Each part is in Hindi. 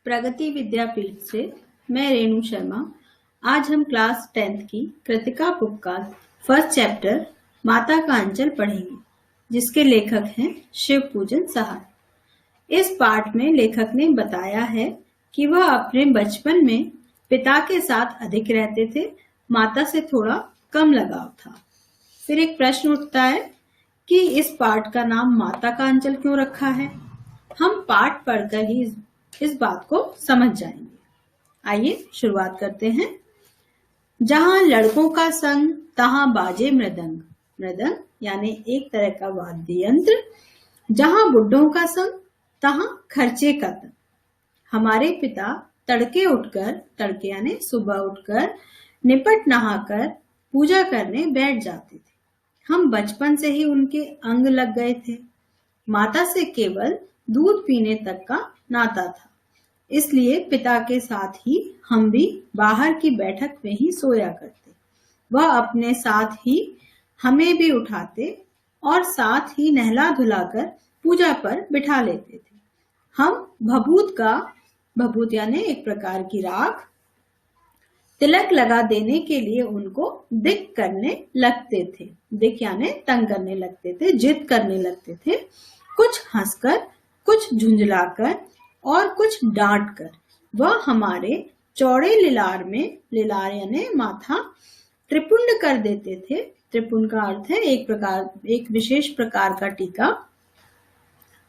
प्रगति विद्यापीठ से मैं रेणु शर्मा। आज हम क्लास 10th की कृतिका बुक का फर्स्ट चैप्टर माता का अंचल पढ़ेंगे, जिसके लेखक हैं शिवपूजन सहाय। इस पाठ में लेखक ने बताया है कि वह अपने बचपन में पिता के साथ अधिक रहते थे, माता से थोड़ा कम लगाव था। फिर एक प्रश्न उठता है कि इस पाठ का नाम माता का अंचल क्यों रखा है। हम पाठ पढ़कर ही इस बात को समझ जाएंगे। आइए शुरुआत करते हैं। जहां लड़कों का संग तहां बाजे मृदंग। मृदंग यानी एक तरह का वाद्य यंत्र। जहां बुड्ढों का संग तहां खर्चे का तंग। हमारे पिता तड़के उठकर, तड़के यानी सुबह उठकर निपट नहाकर पूजा करने बैठ जाते थे। हम बचपन से ही उनके अंग लग गए थे। माता से केवल दूध पीने तक का नाता था, इसलिए पिता के साथ ही हम भी बाहर की बैठक में ही सोया करते। वह अपने साथ ही हमें भी उठाते और साथ ही नहला धुलाकर पूजा पर बिठा लेते थे। हम भभूत यानी एक प्रकार की राख, तिलक लगा देने के लिए उनको दिक करने लगते थे। दिक यानी तंग करने लगते थे, जिद करने लगते थे। कुछ हंसकर, कुछ झुंझलाकर और कुछ डांट कर वह हमारे चौड़े लिलार में, लिलार यानी माथा, त्रिपुंड कर देते थे। त्रिपुंड का अर्थ है एक विशेष प्रकार का टीका।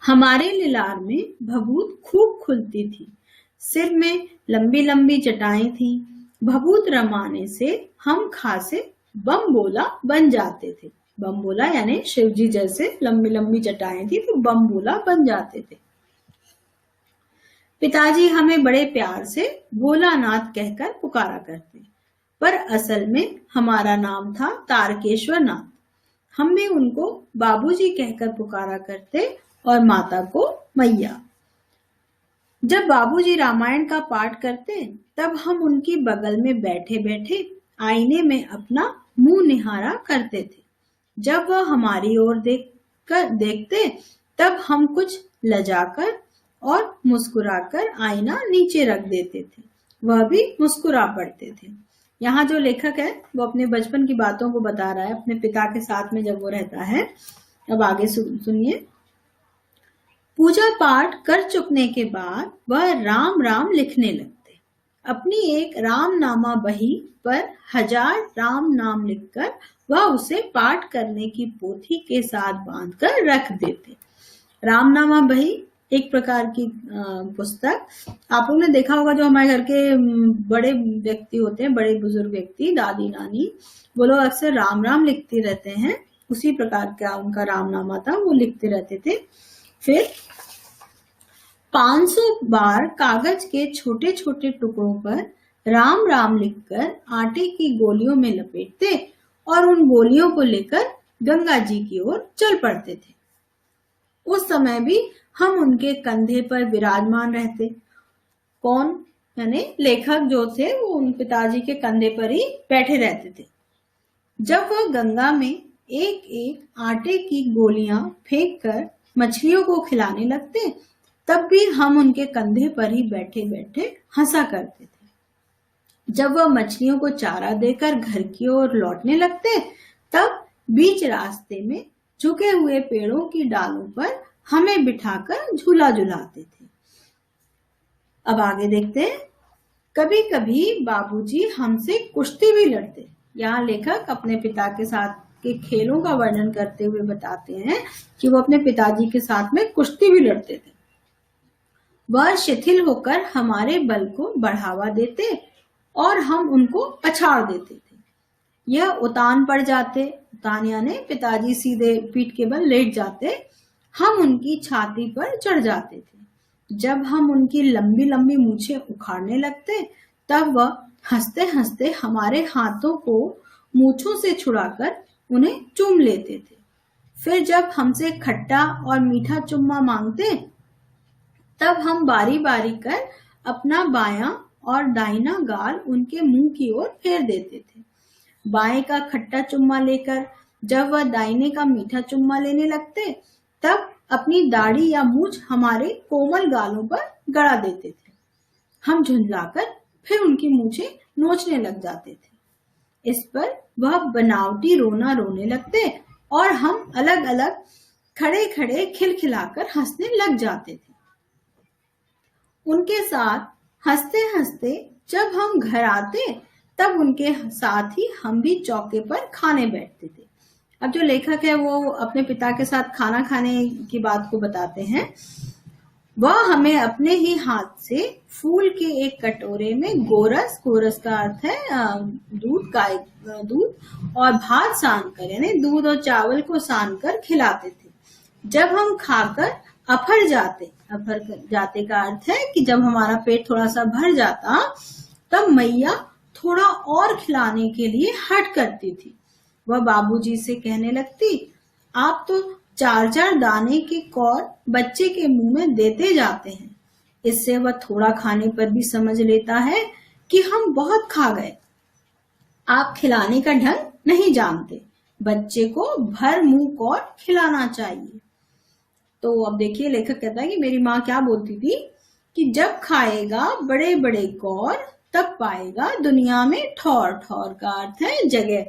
हमारे लिलार में भभूत खूब खुलती थी। सिर में लंबी लंबी जटाएं थी। भभूत रमाने से हम खासे बम बोला बन जाते थे। बम बोला यानी शिवजी जैसे लंबी लंबी जटाएं थी तो बम बोला बन जाते थे। पिताजी हमें बड़े प्यार से भोलानाथ कहकर पुकारा करते, पर असल में हमारा नाम था तारकेश्वर नाथ। हम भी उनको बाबूजी कहकर पुकारा करते और माता को मैया। जब बाबूजी रामायण का पाठ करते तब हम उनकी बगल में बैठे बैठे आईने में अपना मुंह निहारा करते थे। जब वह हमारी ओर देखते तब हम कुछ लजाकर और मुस्कुराकर आईना नीचे रख देते थे। वह भी मुस्कुरा पड़ते थे। यहाँ जो लेखक है वो अपने बचपन की बातों को बता रहा है, अपने पिता के साथ में जब वो रहता है। अब आगे सुनिए। पूजा पाठ कर चुकने के बाद वह राम राम लिखने लगते। अपनी एक रामनामा बही पर 1000 राम नाम लिखकर वह उसे पाठ करने की पोथी के साथ बांधकर रख देते। रामनामा बही एक प्रकार की पुस्तक। आप लोगों ने देखा होगा, जो हमारे घर के बड़े व्यक्ति होते हैं, बड़े बुजुर्ग व्यक्ति, दादी नानी, वो लोग अक्सर राम राम लिखते रहते हैं। उसी प्रकार का उनका रामनामा था, वो लिखते रहते थे। फिर 500 बार कागज के छोटे छोटे टुकड़ों पर राम राम लिखकर आटे की गोलियों में लपेटते और उन गोलियों को लेकर गंगा जी की ओर चल पड़ते थे। उस समय भी हम उनके कंधे पर विराजमान रहते। कौन? यानी लेखक जो थे वो उन पिताजी के कंधे पर ही बैठे रहते थे। जब वह गंगा में एक एक आटे की गोलियां फेंक कर मछलियों को खिलाने लगते तब भी हम उनके कंधे पर ही बैठे बैठे हंसा करते थे। जब वह मछलियों को चारा देकर घर की ओर लौटने लगते तब बीच रास्ते में झुके हुए पेड़ों की डालों पर हमें बिठाकर झूला झुलाते थे। अब आगे देखते हैं। कभी कभी बाबूजी हमसे कुश्ती भी लड़ते। यहाँ लेखक अपने पिता के साथ के खेलों का वर्णन करते हुए बताते हैं कि वो अपने पिताजी के साथ में कुश्ती भी लड़ते थे। वह शिथिल होकर हमारे बल को बढ़ावा देते और हम उनको पछाड़ देते थे। यह उतान पड़ जाते। उतान यानी पिताजी सीधे पीठ के बल लेट जाते, हम उनकी छाती पर चढ़ जाते थे। जब हम उनकी लंबी लंबी मूछें उखाड़ने लगते तब वह हंसते हंसते हमारे हाथों को मूछों से छुड़ाकर उन्हें चूम लेते थे। फिर जब हमसे खट्टा और मीठा चुम्मा मांगते तब हम बारी बारी कर अपना बायां और दाहिना गाल उनके मुंह की ओर फेर देते थे। बाएं का खट्टा चुम्मा लेकर जब वह दाहिने का मीठा चुम्मा लेने लगते तब अपनी दाढ़ी या मूछ हमारे कोमल गालों पर गड़ा देते थे। हम झुंझलाकर फिर उनकी मूछें नोचने लग जाते थे। इस पर वह बनावटी रोना रोने लगते और हम अलग अलग खड़े खड़े खिलखिलाकर हंसने लग जाते थे। उनके साथ हंसते हंसते जब हम घर आते तब उनके साथ ही हम भी चौके पर खाने बैठते थे। अब जो लेखक है वो अपने पिता के साथ खाना खाने की बात को बताते हैं। वह हमें अपने ही हाथ से फूल के एक कटोरे में गोरस, गोरस का अर्थ है दूध, गाय दूध और भात सान कर, यानी दूध और चावल को सान कर खिलाते थे। जब हम खाकर अफर जाते का अर्थ है कि जब हमारा पेट थोड़ा सा भर जाता तब मैया थोड़ा और खिलाने के लिए हट करती थी। वह बाबूजी से कहने लगती, आप तो 4-4 दाने के कौर बच्चे के मुंह में देते जाते हैं। इससे वह थोड़ा खाने पर भी समझ लेता है कि हम बहुत खा गए। आप खिलाने का ढंग नहीं जानते, बच्चे को भर मुंह कौर खिलाना चाहिए। तो अब देखिए लेखक कहता है कि मेरी माँ क्या बोलती थी कि जब खाएगा बड़े बड़े कौर तब पाएगा दुनिया में ठौर। ठौर का अर्थ है जगह।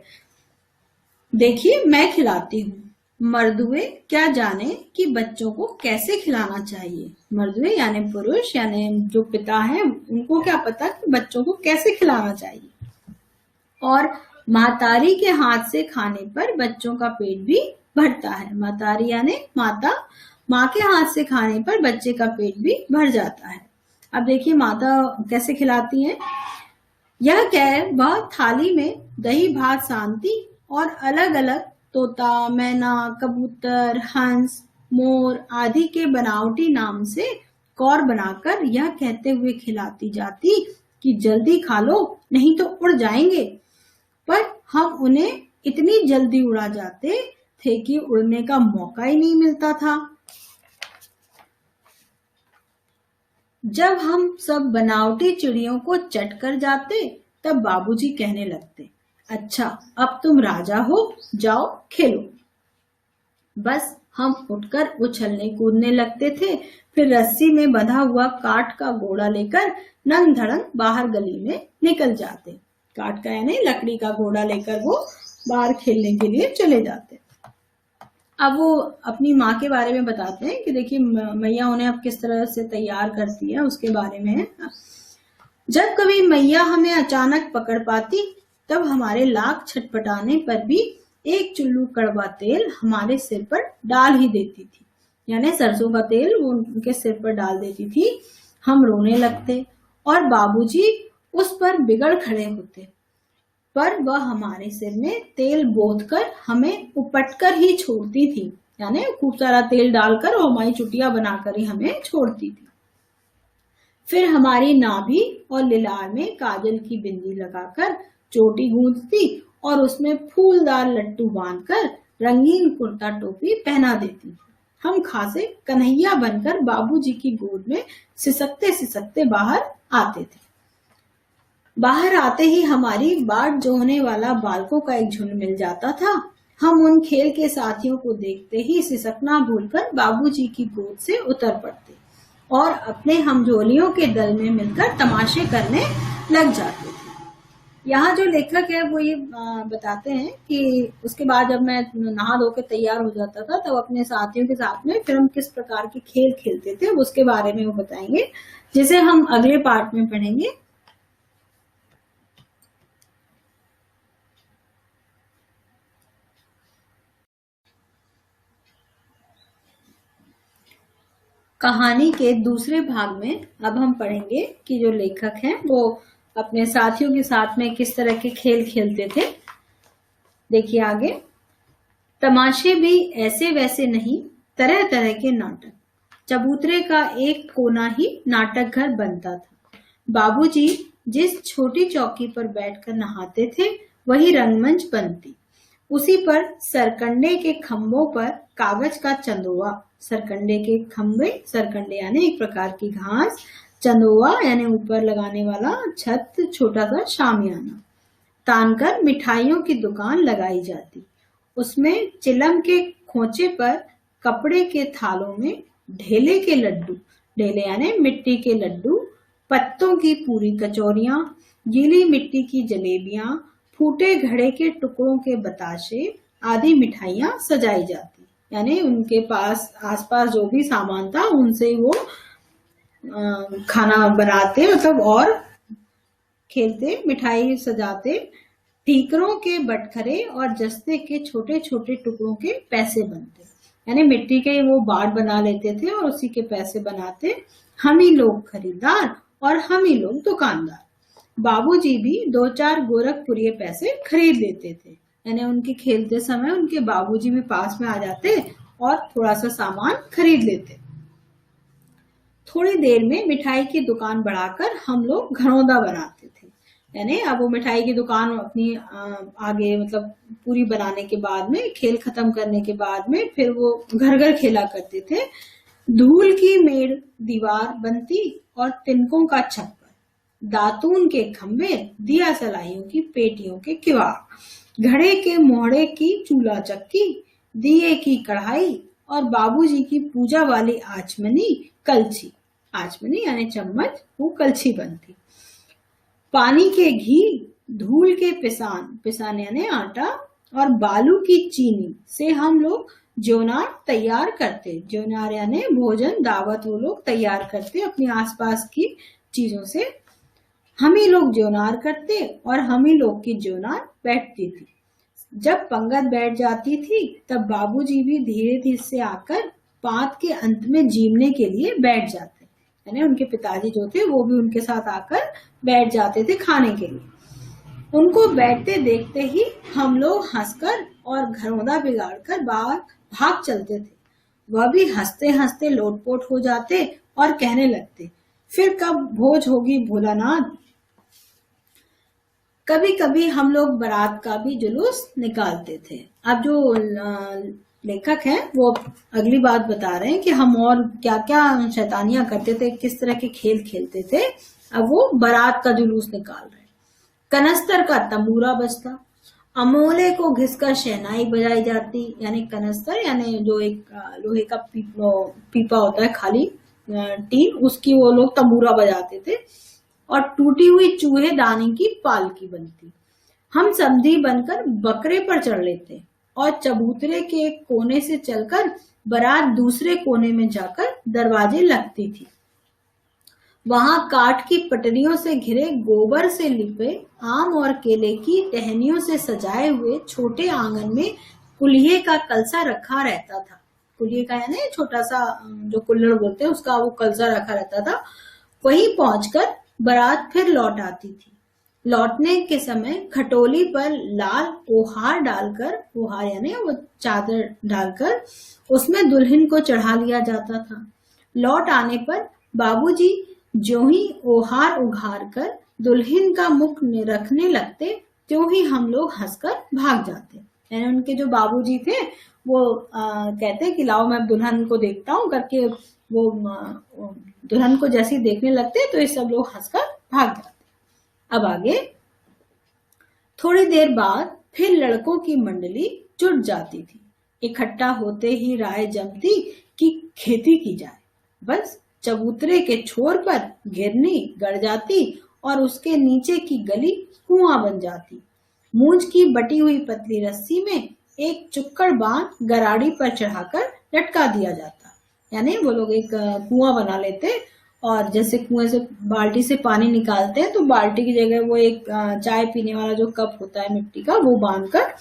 देखिए मैं खिलाती हूँ। मर्दुए क्या जाने कि बच्चों को कैसे खिलाना चाहिए। मर्दुए यानी पुरुष, यानी जो पिता है उनको क्या पता कि बच्चों को कैसे खिलाना चाहिए। और महतारी के हाथ से खाने पर बच्चों का पेट भी भरता है। महतारी यानी माता, माँ के हाथ से खाने पर बच्चे का पेट भी भर जाता है। अब देखिए माता कैसे खिलाती है। यह कह वह थाली में दही भात सानती और अलग अलग तोता, मैना, कबूतर, हंस, मोर आदि के बनावटी नाम से कौर बनाकर यह कहते हुए खिलाती जाती कि जल्दी खा लो नहीं तो उड़ जाएंगे। पर हम उन्हें इतनी जल्दी उड़ा जाते थे कि उड़ने का मौका ही नहीं मिलता था। जब हम सब बनावटी चिड़ियों को चट कर जाते तब बाबूजी कहने लगते, अच्छा अब तुम राजा हो, जाओ खेलो। बस हम उठकर उछलने कूदने लगते थे। फिर रस्सी में बंधा हुआ काठ का घोड़ा लेकर नंग धड़ंग बाहर गली में निकल जाते। काठ का यानी लकड़ी का घोड़ा लेकर वो बाहर खेलने के लिए चले जाते। अब वो अपनी माँ के बारे में बताते हैं कि देखिए मैया उन्हें अब किस तरह से तैयार करती है उसके बारे में। जब कभी मैया हमें अचानक पकड़ पाती तब हमारे लाख छटपटाने पर भी एक चुल्लू कड़वा तेल हमारे सिर पर डाल ही देती थी, यानी सरसों का तेल वो उनके सिर पर डाल देती थी। हम रोने लगते और बाबूजी उस पर बिगड़ खड़े होते, पर वह हमारे सिर में तेल बोतकर हमें उपटकर ही छोड़ती थी, यानी खूब सारा तेल डालकर और हमारी चुटिया बनाकर ही हमें छोड़ती थी। फिर हमारी नाभि और लिलार में काजल की बिंदी लगाकर चोटी गूंथती और उसमें फूलदार लट्टू बांधकर रंगीन कुर्ता टोपी पहना देती थी। हम खासे कन्हैया बनकर बाबूजी की गोद में सिसकते सिसकते बाहर आते थे। बाहर आते ही हमारी बाट जोहने वाला बालकों का एक झुंड मिल जाता था। हम उन खेल के साथियों को देखते ही सिसकना भूलकर बाबूजी की गोद से उतर पड़ते और अपने हमजोलियों के दल में मिलकर तमाशे करने लग जाते थे। यहाँ जो लेखक है वो ये बताते हैं कि उसके बाद जब मैं नहा धो के तैयार हो जाता था तब अपने साथियों के साथ में फिर हम किस प्रकार के खेल खेलते थे उसके बारे में वो बताएंगे, जिसे हम अगले पार्ट में पढ़ेंगे। कहानी के दूसरे भाग में अब हम पढ़ेंगे कि जो लेखक हैं वो अपने साथियों के साथ में किस तरह के खेल खेलते थे। देखिए आगे। तमाशे भी ऐसे वैसे नहीं, तरह तरह के नाटक। चबूतरे का एक कोना ही नाटक घर बनता था। बाबूजी जिस छोटी चौकी पर बैठकर नहाते थे वही रंगमंच बनती। उसी पर सरकंडे के खम्भों पर कागज का चंदोवा, सरकंडे के खम्भे, सरकंडे यानी एक प्रकार की घास, चंदोवा यानी ऊपर लगाने वाला छत, छोटा सा शामियाना तानकर मिठाइयों की दुकान लगाई जाती उसमें चिलम के खोचे पर कपड़े के थालों में ढेले के लड्डू, ढेले यानी मिट्टी के लड्डू, पत्तों की पूरी कचौरियां, गीली मिट्टी की जलेबियां, फूटे घड़े के टुकड़ों के बताशे आदि मिठाइयां सजाई जाती। यानी उनके पास आसपास जो भी सामान था उनसे वो खाना बनाते, मतलब और खेलते, मिठाई सजाते। ठीकरों के बटखरे और जस्ते के छोटे छोटे टुकड़ों के पैसे बनते, यानी मिट्टी के वो बाट बना लेते थे और उसी के पैसे बनाते। हम ही लोग खरीदार और हम ही लोग दुकानदार। बाबूजी भी 2-4 गोरखपुरी पैसे खरीद लेते थे, यानी उनके खेलते समय उनके बाबूजी भी पास में आ जाते और थोड़ा सा सामान खरीद लेते। थोड़ी देर में मिठाई की दुकान बढ़ाकर हम लोग घरौंदा बनाते थे, यानी अब वो मिठाई की दुकान अपनी आगे मतलब पूरी बनाने के बाद में, खेल खत्म करने के बाद में फिर वो घर घर खेला करते थे। धूल की मेड़ दीवार बनती और तिनकों का छप्पर, दातून के खंबे, दिया सलाइयों की पेटियों के किवाड़, घड़े के मोहड़े की चूल्हा चक्की, दिए की कढ़ाई और बाबूजी की पूजा वाली आचमनी कलछी, आचमनी यानी चम्मच, वो कलछी बनती। पानी के घी, धूल के पिसान, पिसान यानी आटा, और बालू की चीनी से हम लोग ज्योनार तैयार करते। ज्योनार यानी भोजन, दावत वो लोग तैयार करते अपने आसपास की चीजों से। हम ही लोग ज्योनार करते और हम ही लोग की ज्योनार बैठती थी। जब पंगत बैठ जाती थी तब बाबूजी भी धीरे धीरे से आकर पात के अंत में जीमने के लिए बैठ जाते, यानी उनके पिताजी जो थे वो भी उनके साथ आकर बैठ जाते थे खाने के लिए। उनको बैठते देखते ही हम लोग हंसकर और घरौंदा बिगाड़कर बाहर भाग चलते थे। वह भी हंसते हंसते लोटपोट हो जाते और कहने लगते, फिर कब भोज होगी भोलानाथ। कभी कभी हम लोग बारात का भी जुलूस निकालते थे। अब जो लेखक हैं वो अगली बात बता रहे हैं कि हम और क्या क्या शैतानियां करते थे, किस तरह के खेल खेलते थे। अब वो बारात का जुलूस निकाल रहे हैं। कनस्तर का तंबूरा बजता, अमोले को घिसकर शहनाई बजाई जाती, यानी कनस्तर यानी जो एक लोहे का पीपा होता है खाली टीन, उसकी वो लोग तंबूरा बजाते थे। और टूटी हुई चूहे दानी की पालकी बनती। हम समधी बनकर बकरे पर चढ़ लेते और चबूतरे के एक कोने से चलकर बारात दूसरे कोने में जाकर दरवाजे लगती थी। वहां काठ की पटरियों से घिरे गोबर से लिपे आम और केले की टहनियों से सजाए हुए छोटे आंगन में कुल्हे का कलसा रखा रहता था। कुल्हे का यानी छोटा सा जो कुल्हड़ बोलते हैं उसका वो कलसा रखा रहता था। वहीं पहुंचकर बारात फिर लौट आती थी। लौटने के समय खटोली पर लाल ओहार डालकर, ओहार यानी वो चादर डालकर उसमें दुल्हन को चढ़ा लिया जाता था। लौट आने पर बाबूजी जो ही ओहार उघार कर दुल्हन का मुख रखने लगते त्यों ही हम लोग हंसकर भाग जाते। यानी उनके जो बाबूजी थे वो कहते कि लाओ मैं दुल्हन को देखता हूँ करके, वो दुल्हन को जैसे ही देखने लगते तो ये सब लोग हंसकर भाग जाते। अब आगे थोड़ी देर बाद फिर लड़कों की मंडली जुट जाती थी। इकट्ठा होते ही राय जमती कि खेती की जाए। बस चबूतरे के छोर पर घिरनी गड़ जाती और उसके नीचे की गली कुआं बन जाती। मूंज की बटी हुई पतली रस्सी में एक चुक्कड़ बांध गराड़ी पर चढ़ाकर लटका दिया जाता। यानी वो लोग एक कुआं बना लेते और जैसे कुएं से बाल्टी से पानी निकालते हैं तो बाल्टी की जगह वो एक चाय पीने वाला जो कप होता है मिट्टी का वो बांधकर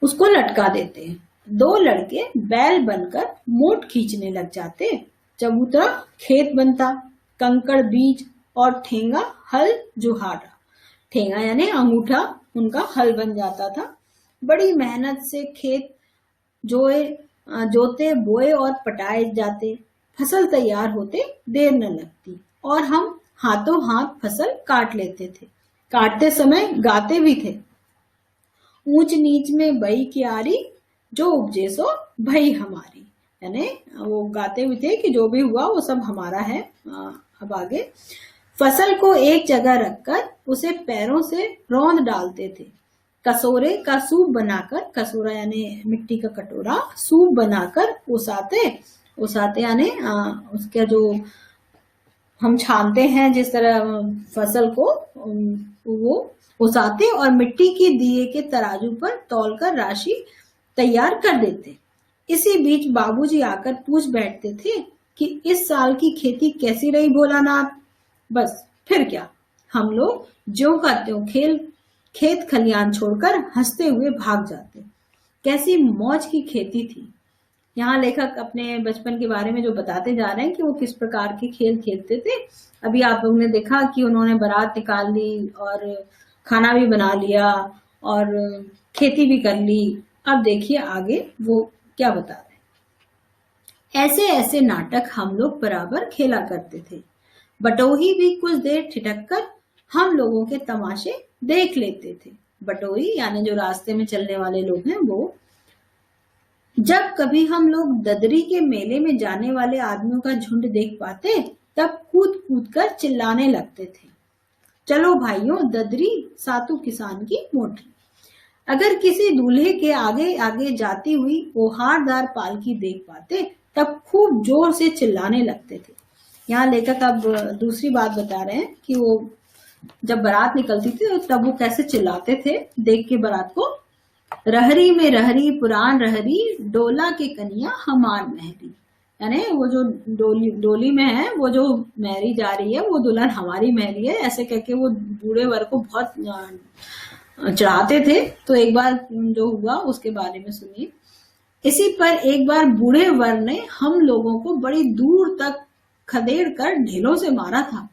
उसको लटका देते हैं। 2 लड़के बैल बनकर मोट खींचने लग जाते। चबूतरा खेत बनता, कंकड़ बीज और ठेंगा हल जुहारा। ठेंगा यानी अंगूठा उनका हल बन जाता था। बड़ी मेहनत से खेत जोते बोए और पटाए जाते। फसल तैयार होते देर न लगती और हम हाथों हाथ फसल काट लेते थे। काटते समय गाते भी थे, ऊंच नीच में बई क्यारी जो उपजे सो भई हमारी। यानी वो गाते भी थे कि जो भी हुआ वो सब हमारा है। अब आगे फसल को एक जगह रखकर उसे पैरों से रौंद डालते थे। कसोरे का सूप बनाकर, कसोरा यानी मिट्टी का कटोरा, सूप बनाकर उसाते यानी उसका जो हम छानते हैं जिस तरह फसल को, वो उसाते और मिट्टी के दिए के तराजू पर तौलकर राशि तैयार कर देते। इसी बीच बाबूजी आकर पूछ बैठते थे कि इस साल की खेती कैसी रही भोलानाथ। बस फिर क्या, हम लोग ज्यों का त्यों खेत खलियान छोड़कर हंसते हुए भाग जाते। कैसी मौज की खेती थी। यहाँ लेखक अपने बचपन के बारे में जो बताते जा रहे हैं कि वो किस प्रकार के खेल खेलते थे। अभी आप लोगों ने देखा कि उन्होंने बारात निकाल ली और खाना भी बना लिया और खेती भी कर ली। अब देखिए आगे वो क्या बता रहे हैं। ऐसे ऐसे नाटक हम लोग बराबर खेला करते थे। बटोही भी कुछ देर ठिठक कर हम लोगों के तमाशे देख लेते थे। बटोही यानी जो रास्ते में चलने वाले लोग हैं वो। जब कभी हम लोग ददरी के मेले में जाने वाले आदमियों का झुंड देख पाते तब कूद कूद कर चिल्लाने लगते थे, चलो भाइयों ददरी सातू किसान की मोटरी। अगर किसी दूल्हे के आगे आगे जाती हुई ओहारदार पालकी देख पाते तब खूब जोर से चिल्लाने लगते थे। यहाँ लेखक अब दूसरी बात बता रहे हैं कि वो जब बारात निकलती थी तब वो कैसे चिल्लाते थे देख के बारात को। रहरी में रहरी पुरान रहरी, डोला के कनिया हमार महरी। यानी वो जो डोली में है, वो जो महरी जा रही है वो दुल्हन हमारी महरी है, ऐसे कहके वो बूढ़े वर को बहुत चढ़ाते थे। तो एक बार जो हुआ उसके बारे में सुनिए। इसी पर एक बार बूढ़े वर ने हम लोगों को बड़ी दूर तक खदेड़ कर ढेलों से मारा था।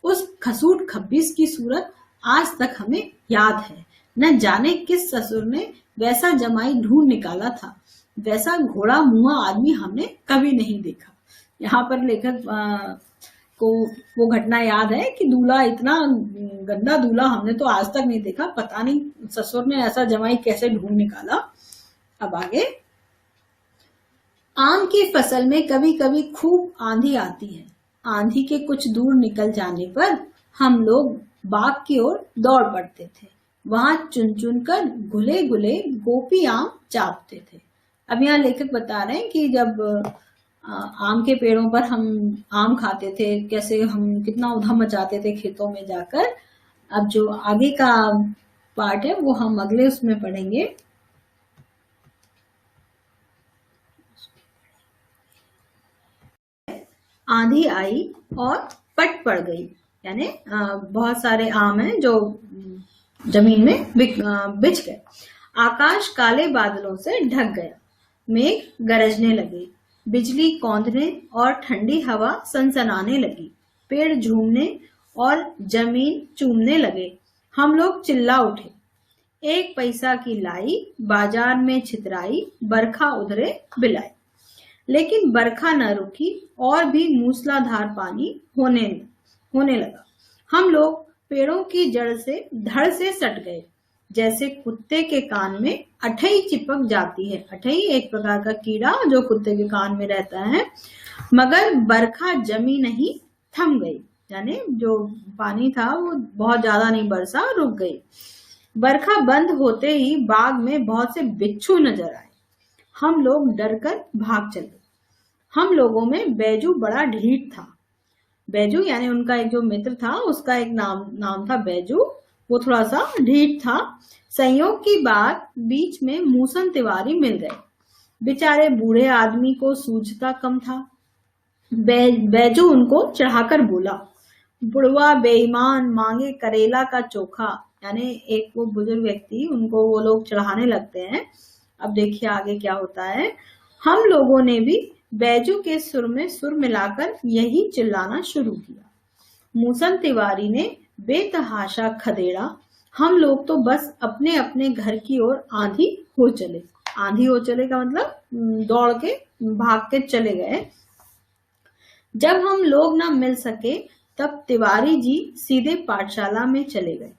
उस खसूट खब्बीस की सूरत आज तक हमें याद है। न जाने किस ससुर ने वैसा जमाई ढूंढ निकाला था, वैसा घोड़ा मुआ आदमी हमने कभी नहीं देखा। यहाँ पर लेखक को वो घटना याद है कि दूल्हा इतना गंदा दूल्हा हमने तो आज तक नहीं देखा, पता नहीं ससुर ने ऐसा जमाई कैसे ढूंढ निकाला। अब आगे, आम की फसल में कभी कभी खूब आंधी आती है। आंधी के कुछ दूर निकल जाने पर हम लोग बाग की ओर दौड़ पड़ते थे। वहां चुन चुन कर घुले घुले गोपी आम चापते थे। अब यहाँ लेखक बता रहे हैं कि जब आम के पेड़ों पर हम आम खाते थे, कैसे हम कितना उधम मचाते थे खेतों में जाकर। अब जो आगे का पार्ट है वो हम अगले उसमें पढ़ेंगे। आंधी आई और पट पड़ गई, यानी बहुत सारे आम हैं जो जमीन में बिछ गए। आकाश काले बादलों से ढक गया। मेघ गरजने लगे, बिजली कौंधने और ठंडी हवा सनसनाने लगी। पेड़ झूमने और जमीन चूमने लगे। हम लोग चिल्ला उठे, एक पैसा की लाई, बाजार में छितराई, बरखा उधरे बिलाई। लेकिन बरखा न रुकी और भी मूसलाधार पानी होने लगा। हम लोग पेड़ों की जड़ से धड़ से सट गए, जैसे कुत्ते के कान में अठई चिपक जाती है। अठई एक प्रकार का कीड़ा जो कुत्ते के कान में रहता है। मगर बरखा जमी नहीं, थम गई, यानी जो पानी था वो बहुत ज्यादा नहीं बरसा, रुक गई। बरखा बंद होते ही बाग में बहुत से बिच्छू नजर आए। हम लोग डरकर भाग चले। हम लोगों में बैजू बड़ा ढीठ था। बैजू यानी उनका एक जो मित्र था उसका एक नाम था बैजू। वो थोड़ा सा ढीठ था। संयोग की बात बीच में मूसन तिवारी मिल गए। बेचारे बूढ़े आदमी को सूझता कम था। बैजू उनको चढ़ाकर बोला, बुढ़वा बेईमान, मांगे करेला का चोखा। यानी एक वो बुजुर्ग व्यक्ति, उनको वो लोग चढ़ाने लगते हैं। अब देखिए आगे क्या होता है। हम लोगों ने भी बैजू के सुर में सुर मिलाकर यही चिल्लाना शुरू किया। मूसन तिवारी ने बेतहाशा खदेड़ा। हम लोग तो बस अपने अपने घर की ओर आंधी हो चले। आंधी हो चले का मतलब दौड़ के भाग के चले गए। जब हम लोग ना मिल सके तब तिवारी जी सीधे पाठशाला में चले गए।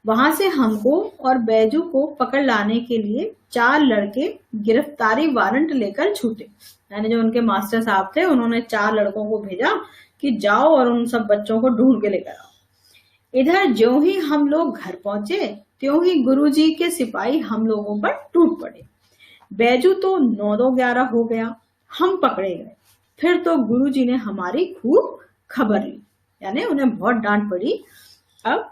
वहां से हमको और बैजू को पकड़ लाने के लिए 4 लड़के गिरफ्तारी वारंट लेकर छूटे। यानी जो उनके मास्टर साहब थे उन्होंने 4 लड़कों को भेजा कि जाओ और उन सब बच्चों को ढूंढ के लेकर आओ। इधर ज्यों ही हम लोग घर पहुंचे त्यों ही गुरुजी के सिपाही हम लोगों पर टूट पड़े। बैजू तो 9-11 हो गया, हम पकड़े गए। फिर तो गुरुजी ने हमारी खूब खबर ली, यानी उन्हें बहुत डांट पड़ी। अब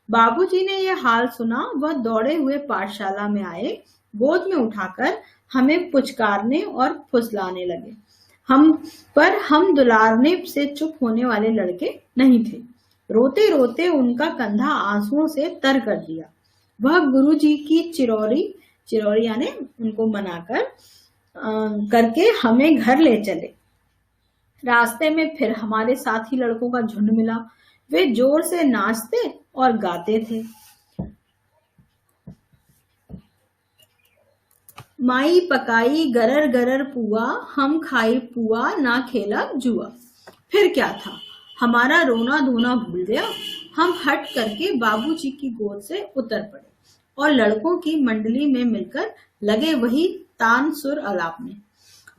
बाबूजी ने यह हाल सुना, वह दौड़े हुए पाठशाला में आए, गोद में उठाकर हमें पुचकारने और फुसलाने लगे। हम दुलारने से चुप होने वाले लड़के नहीं थे। रोते रोते उनका कंधा आंसुओं से तर कर दिया। वह गुरुजी की चिरौरी यानी उनको मनाकर करके हमें घर ले चले। रास्ते में फिर हमारे साथी लड़कों का झुंड मिला। वे जोर से नाचते और गाते थे। माई पकाई गरर गरर पुआ, हम खाई पुआ ना खेला जुआ। फिर क्या था, हमारा रोना धोना भूल गया। हम हट करके बाबूजी की गोद से उतर पड़े और लड़कों की मंडली में मिलकर लगे वही तान सुर आलाप में,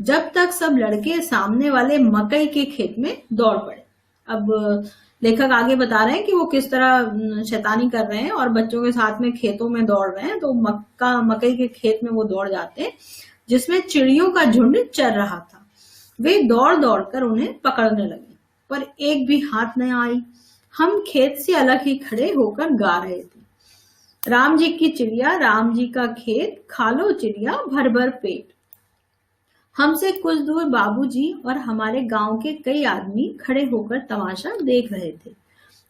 जब तक सब लड़के सामने वाले मकई के खेत में दौड़ पड़े। अब लेखक आगे बता रहे हैं कि वो किस तरह शैतानी कर रहे हैं और बच्चों के साथ में खेतों में दौड़ रहे हैं। तो मकई के खेत में वो दौड़ जाते हैं, जिसमें चिड़ियों का झुंड चर रहा था। वे दौड़ दौड़ कर उन्हें पकड़ने लगे, पर एक भी हाथ नहीं आई। हम खेत से अलग ही खड़े होकर गा रहे थे, राम जी की चिड़िया राम जी का खेत, खा लो चिड़िया भर भर पेट। हमसे कुछ दूर बाबूजी और हमारे गांव के कई आदमी खड़े होकर तमाशा देख रहे थे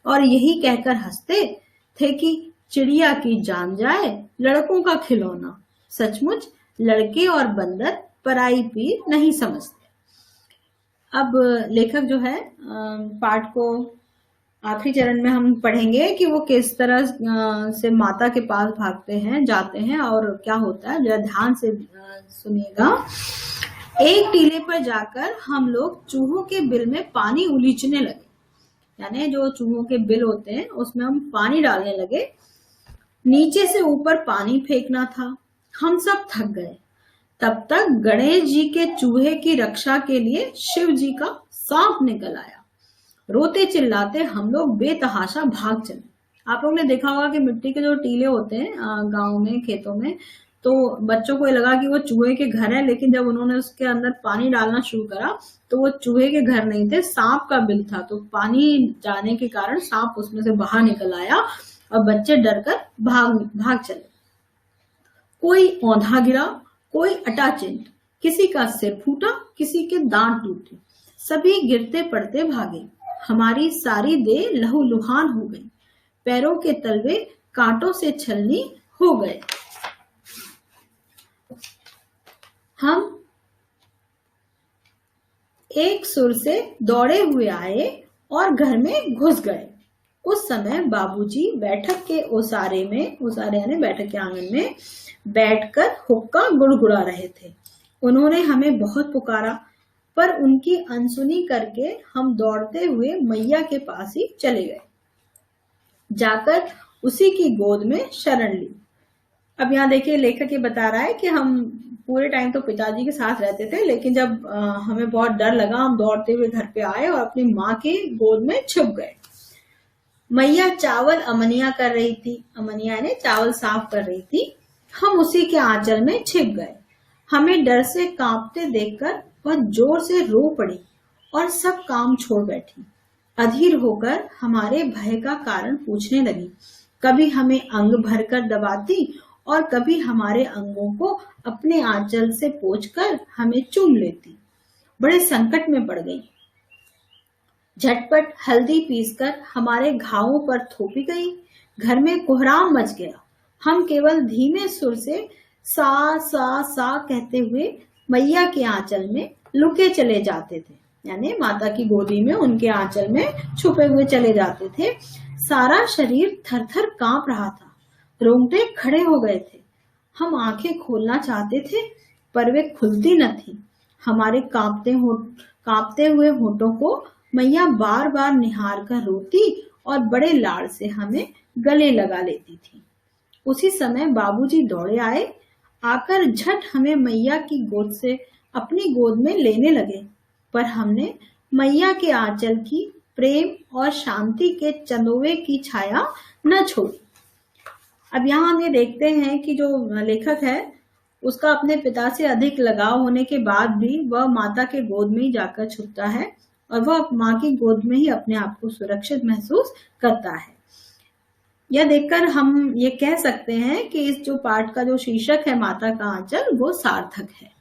और यही कहकर हंसते थे कि चिड़िया की जान जाए लड़कों का खिलौना। सचमुच लड़के और बंदर पराई पीर नहीं समझते। अब लेखक जो है पाठ को आखिरी चरण में हम पढ़ेंगे कि वो किस तरह से माता के पास भागते हैं, जाते हैं और क्या होता है। जरा ध्यान से सुनिएगा। एक टीले पर जाकर हम लोग चूहों के बिल में पानी उलीचने लगे, यानी जो चूहों के बिल होते हैं उसमें हम पानी डालने लगे। नीचे से ऊपर पानी फेंकना था। हम सब थक गए। तब तक गणेश जी के चूहे की रक्षा के लिए शिव जी का सांप निकल आया। रोते चिल्लाते हम लोग बेतहाशा भाग चले। आप लोगों ने देखा होगा कि मिट्टी के जो टीले होते हैं गांव में, खेतों में, तो बच्चों को ये लगा कि वो चूहे के घर है, लेकिन जब उन्होंने उसके अंदर पानी डालना शुरू करा तो वो चूहे के घर नहीं थे, सांप का बिल था। तो पानी जाने के कारण सांप उसमें से बाहर निकल आया और बच्चे डरकर भाग चले। कोई औंधा गिरा, कोई अटाचिंत, किसी का सिर फूटा, किसी के दांत टूटे। सभी गिरते पड़ते भागे। हमारी सारी देह लहूलुहान हो गई। पैरों के तलवे कांटों से छलनी हो गए। हम एक सुर से दौड़े हुए आए और घर में घुस गए। उस समय बाबूजी बैठक के ओसारे यानी बैठक के आंगन में बैठकर हुक्का गुड़गुड़ा रहे थे। उन्होंने हमें बहुत पुकारा, पर उनकी अनसुनी करके हम दौड़ते हुए मैया के पास ही चले गए। जाकर उसी की गोद में शरण ली। अब यहाँ देखिए लेखक ये बता रहा है कि हम पूरे टाइम तो पिताजी के साथ रहते थे, लेकिन जब हमें बहुत डर लगा, हम दौड़ते हुए घर पे आए और अपनी माँ की गोद में छुप गए। मैया चावल अमनिया कर रही थी, अमनिया ने चावल साफ कर रही थी। हम उसी के आंचल में छिप गए। हमें डर से कांपते देखकर वह जोर से रो पड़ी और सब काम छोड़ बैठी। अधीर होकर हमारे भय का कारण पूछने लगी। कभी हमें अंग भरकर दबाती और कभी हमारे अंगों को अपने आंचल से पोंछकर हमें चूम लेती। बड़े संकट में पड़ गई। झटपट हल्दी पीसकर हमारे घावों पर थोपी गई। घर में कोहराम मच गया। हम केवल धीमे सुर से सा सा सा कहते हुए मैया के आंचल में लुके चले जाते थे, यानी माता की गोदी में उनके आंचल में छुपे हुए चले जाते थे। सारा शरीर थर थर कांप रहा था। रोंगटे खड़े हो गए थे। हम आंखें खोलना चाहते थे, पर वे खुलती न थी। हमारे कांपते हुए होठों को मैया बार बार निहार कर रोती और बड़े लाड़ से हमें गले लगा लेती थी। उसी समय बाबूजी दौड़े आए। आकर झट हमें मैया की गोद से अपनी गोद में लेने लगे, पर हमने मैया के आंचल की प्रेम और शांति के चंदोवे की छाया न छोड़ी। अब यहाँ हम ये देखते हैं कि जो लेखक है उसका अपने पिता से अधिक लगाव होने के बाद भी वह माता के गोद में ही जाकर छुपता है और वह माँ की गोद में ही अपने आप को सुरक्षित महसूस करता है। यह देखकर हम ये कह सकते हैं कि इस जो पाठ का जो शीर्षक है माता का आंचल वो सार्थक है।